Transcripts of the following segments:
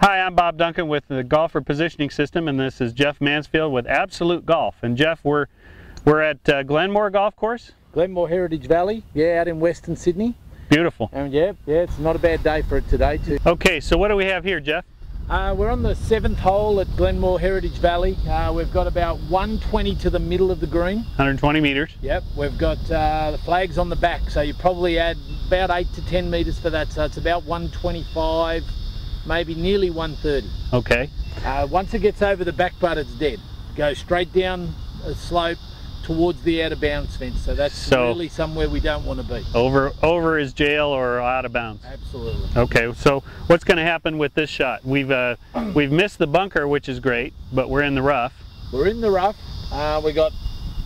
Hi, I'm Bob Duncan with the Golfer Positioning System, and this is Jeff Mansfield with Absolute Golf. And Jeff, we're at Glenmore Golf Course? Glenmore Heritage Valley, yeah, out in Western Sydney. Beautiful. And yeah, it's not a bad day for it today too. Okay, so what do we have here, Jeff? We're on the 7th hole at Glenmore Heritage Valley. We've got about 120 to the middle of the green. 120 meters. Yep, we've got the flags on the back, so you probably add about 8 to 10 meters for that, so it's about 125, maybe nearly 130. Okay. Once it gets over the back butt, it's dead. Go straight down a slope towards the out of bounds fence, so that's really somewhere we don't want to be. Over is jail or out of bounds? Absolutely. Okay, so what's going to happen with this shot? We've missed the bunker, which is great, but we're in the rough. We're in the rough. We got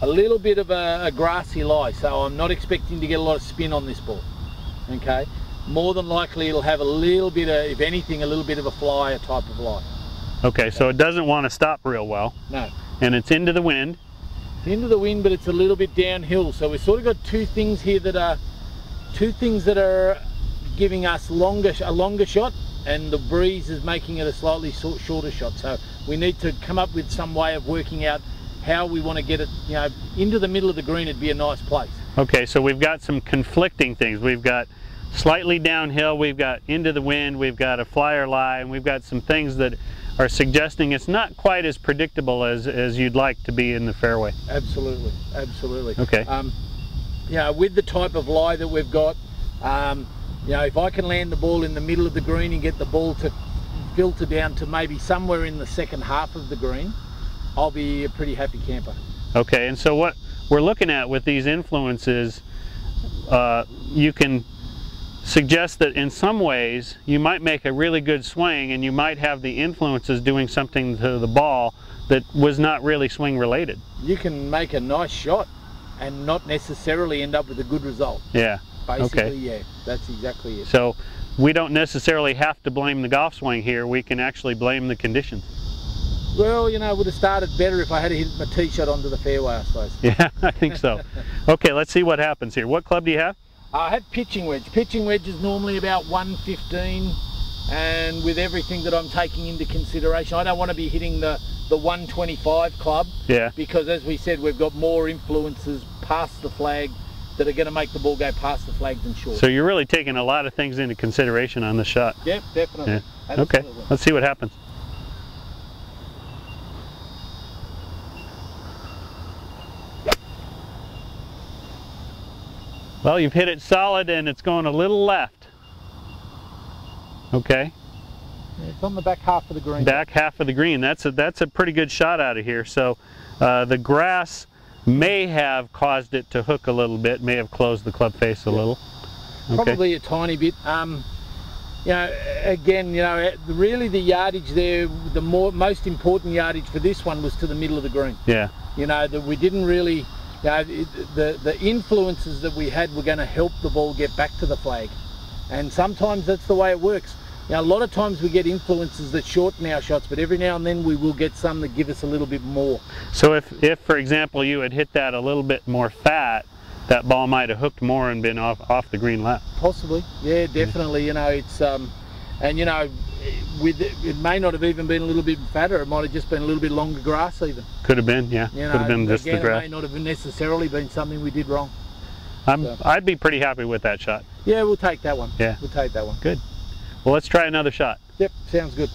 a little bit of a grassy lie, so I'm not expecting to get a lot of spin on this ball. Okay, more than likely it'll have a little bit of, if anything, a little bit of a flyer type of lie. Okay, so it doesn't want to stop real well. No. And it's into the wind. Into the wind, but it's a little bit downhill, so we've sort of got two things that are giving us a longer shot, and the breeze is making it a slightly shorter shot. So we need to come up with some way of working out how we want to get it, you know, into the middle of the green. It'd be a nice place. Okay, so we've got some conflicting things. We've got slightly downhill, we've got into the wind, we've got a flyer lie, and we've got some things that are suggesting it's not quite as predictable as you'd like to be in the fairway. Absolutely, absolutely. Okay. You know, with the type of lie that we've got, you know, if I can land the ball in the middle of the green and get the ball to filter down to maybe somewhere in the second half of the green, I'll be a pretty happy camper. Okay, and so what we're looking at with these influences, you can suggest that in some ways you might make a really good swing and you might have the influences doing something to the ball that was not really swing related. You can make a nice shot and not necessarily end up with a good result. Yeah. Basically, okay. Yeah, that's exactly it. So we don't necessarily have to blame the golf swing here, we can actually blame the conditions. Well, you know, it would have started better if I had hit my tee shot onto the fairway, I suppose. Yeah, I think so. Okay, let's see what happens here. What club do you have? I have pitching wedge. Pitching wedge is normally about 115, and with everything that I'm taking into consideration, I don't want to be hitting the 125 club. Yeah. Because as we said, we've got more influences past the flag that are going to make the ball go past the flag than short. So you're really taking a lot of things into consideration on this shot. Yep, definitely. Yeah. Okay, let's see what happens. Well, you've hit it solid and it's going a little left. Okay. Yeah, it's on the back half of the green. Back half of the green. That's a pretty good shot out of here. So the grass may have caused it to hook a little bit, may have closed the club face a little. Okay. Probably a tiny bit. You know, again, you know, really the yardage there, the most important yardage for this one was to the middle of the green. Yeah. You know, that we didn't really, you know, the influences that we had were going to help the ball get back to the flag, and sometimes that's the way it works. You know, a lot of times we get influences that shorten our shots, but every now and then we will get some that give us a little bit more. So if for example you had hit that a little bit more fat, that ball might have hooked more and been off the green left. Possibly, yeah, definitely. You know, it's and you know, it may not have even been a little bit fatter. It might have just been a little bit longer grass even. Could have been, yeah. You know, could have been just again, the grass. It may not have necessarily been something we did wrong. I'd be pretty happy with that shot. Yeah, we'll take that one. Yeah. We'll take that one. Good. Well, let's try another shot. Yep, sounds good.